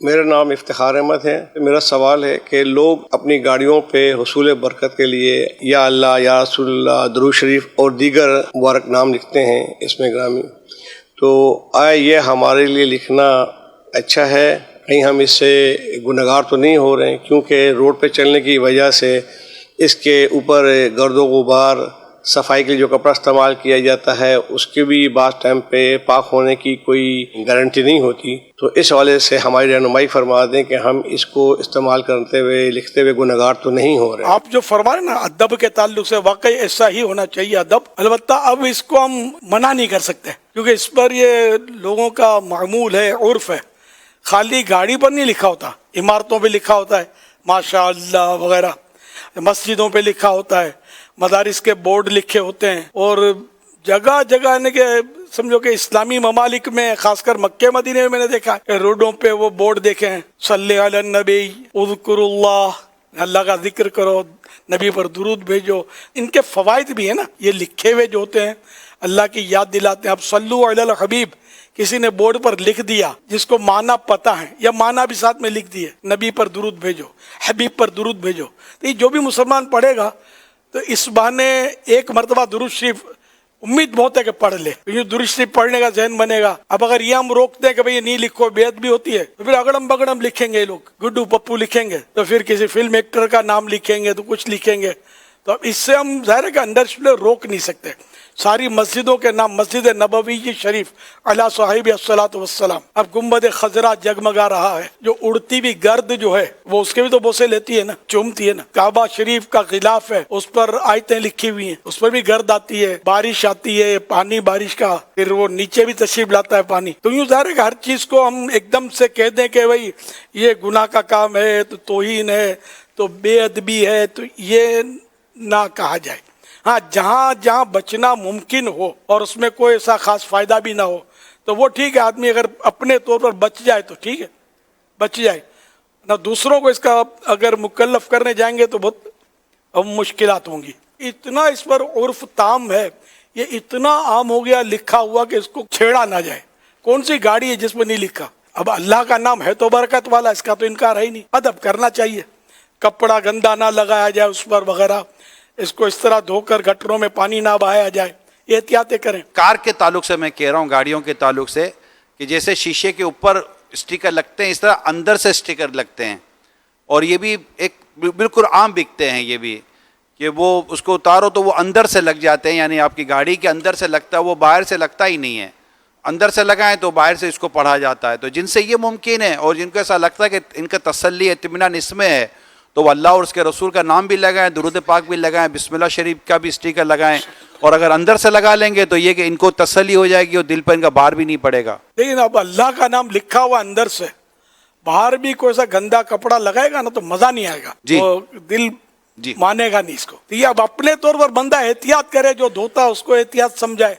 میرا نام افتخار احمد ہے۔ میرا سوال ہے کہ لوگ اپنی گاڑیوں پہ حصول برکت کے لیے یا اللہ، یا رسول اللہ، درود شریف اور دیگر مبارک نام لکھتے ہیں اس میں گرامی، تو آیا یہ ہمارے لیے لکھنا اچھا ہے؟ کہیں ہم اس سے گنہگار تو نہیں ہو رہے ہیں؟ کیونکہ روڈ پہ چلنے کی وجہ سے اس کے اوپر گرد و غبار، صفائی کے لیے جو کپڑا استعمال کیا جاتا ہے اس کے بھی بعض ٹائم پہ پاک ہونے کی کوئی گارنٹی نہیں ہوتی، تو اس حوالے سے ہماری رہنمائی فرما دیں کہ ہم اس کو استعمال کرتے ہوئے لکھتے ہوئے گنہگار تو نہیں ہو رہے۔ آپ جو فرما رہے ہیں نا ادب کے تعلق سے، واقعی ایسا ہی ہونا چاہیے ادب۔ البتہ اب اس کو ہم منع نہیں کر سکتے کیونکہ اس پر یہ لوگوں کا معمول ہے، عرف ہے۔ خالی گاڑی پر نہیں لکھا ہوتا، عمارتوں پہ لکھا ہوتا ہے ماشاء اللہ وغیرہ، مسجدوں پہ لکھا ہوتا ہے، مدارس کے بورڈ لکھے ہوتے ہیں، اور جگہ جگہ یعنی کہ سمجھو کہ اسلامی ممالک میں خاص کر مکہ مدینے میں نے دیکھا کہ روڈوں پہ وہ بورڈ دیکھے ہیں، صلی علی النبی، اذکر اللہ، اللہ کا ذکر کرو، نبی پر درود بھیجو۔ ان کے فوائد بھی ہیں نا، یہ لکھے ہوئے جو ہوتے ہیں اللہ کی یاد دلاتے ہیں۔ اب صلو علی الحبیب کسی نے بورڈ پر لکھ دیا جس کو معنی پتہ ہے، یا معنی بھی ساتھ میں لکھ دیے، نبی پر درود بھیجو، حبیب پر درود بھیجو، تو یہ جو بھی مسلمان پڑھے گا تو اس بہانے ایک مرتبہ درود شریف امید بہت ہے کہ پڑھ لے، کیونکہ درود شریف پڑھنے کا ذہن بنے گا۔ اب اگر یہ ہم روکتے ہیں کہ بھئی یہ نہیں لکھو، بے ادبی ہوتی ہے، تو پھر اگڑم بگڑم لکھیں گے لوگ، گڈو پپو لکھیں گے، تو پھر کسی فلم ایکٹر کا نام لکھیں گے، تو کچھ لکھیں گے، تو اب اس سے ہم ظاہر ہے کہ انڈر روک نہیں سکتے۔ ساری مسجدوں کے نام، مسجد نبوی شریف علی صاحب الصلاۃ والسلام، اب گنبد خضرا جگمگا رہا ہے، جو اڑتی بھی گرد جو ہے وہ اس کے بھی تو بوسے لیتی ہے نا، چومتی ہے نا۔ کعبہ شریف کا غلاف ہے، اس پر آیتیں لکھی ہوئی ہیں، اس پر بھی گرد آتی ہے، بارش آتی ہے، پانی بارش کا پھر وہ نیچے بھی تشریف لاتا ہے پانی۔ تو یوں ظاہر ہے کہ ہر چیز کو ہم ایک دم سے کہہ دیں کہ بھائی یہ گناہ کا کام ہے، تو توہین ہے، تو بے ادبی ہے، تو یہ نہ کہا جائے۔ ہاں، جہاں جہاں بچنا ممکن ہو اور اس میں کوئی ایسا خاص فائدہ بھی نہ ہو تو وہ ٹھیک ہے، آدمی اگر اپنے طور پر بچ جائے تو ٹھیک ہے، بچ جائے نہ، دوسروں کو اس کا اگر مکلف کرنے جائیں گے تو بہت مشکلات ہوں گی۔ اتنا اس پر عرف تام ہے، یہ اتنا عام ہو گیا لکھا ہوا کہ اس کو چھیڑا نہ جائے۔ کون سی گاڑی ہے جس میں نہیں لکھا؟ اب اللہ کا نام ہے تو برکت والا، اس کا تو انکار ہے ہی نہیں۔ ادب کرنا چاہیے، کپڑا گندا نہ لگایا جائے اس پر وغیرہ، اس کو اس طرح دھو کر گٹروں میں پانی نہ بہایا جائے، یہ احتیاطیں کریں۔ کار کے تعلق سے میں کہہ رہا ہوں، گاڑیوں کے تعلق سے، کہ جیسے شیشے کے اوپر اسٹیکر لگتے ہیں اس طرح اندر سے اسٹیکر لگتے ہیں، اور یہ بھی ایک بالکل عام بکتے ہیں، یہ بھی کہ وہ اس کو اتارو تو وہ اندر سے لگ جاتے ہیں، یعنی آپ کی گاڑی کے اندر سے لگتا ہے، وہ باہر سے لگتا ہی نہیں ہے۔ اندر سے لگائیں تو باہر سے اس کو پڑھا جاتا ہے۔ تو جن سے یہ ممکن ہے اور جن کو ایسا لگتا ہے کہ ان کا تسلی اطمینان اس میں ہے، تو وہ اللہ اور اس کے رسول کا نام بھی لگائیں، درود پاک بھی لگائیں، بسم اللہ شریف کا بھی اسٹیکر لگائیں، اور اگر اندر سے لگا لیں گے تو یہ کہ ان کو تسلی ہو جائے گی اور دل پر ان کا بار بھی نہیں پڑے گا۔ لیکن اب اللہ کا نام لکھا ہوا اندر سے، باہر بھی کوئی ایسا گندا کپڑا لگائے گا نا تو مزہ نہیں آئے گا، وہ دل مانے گا نہیں اس کو۔ تو یہ اب اپنے طور پر بندہ احتیاط کرے، جو دھوتا اس کو احتیاط سمجھائے۔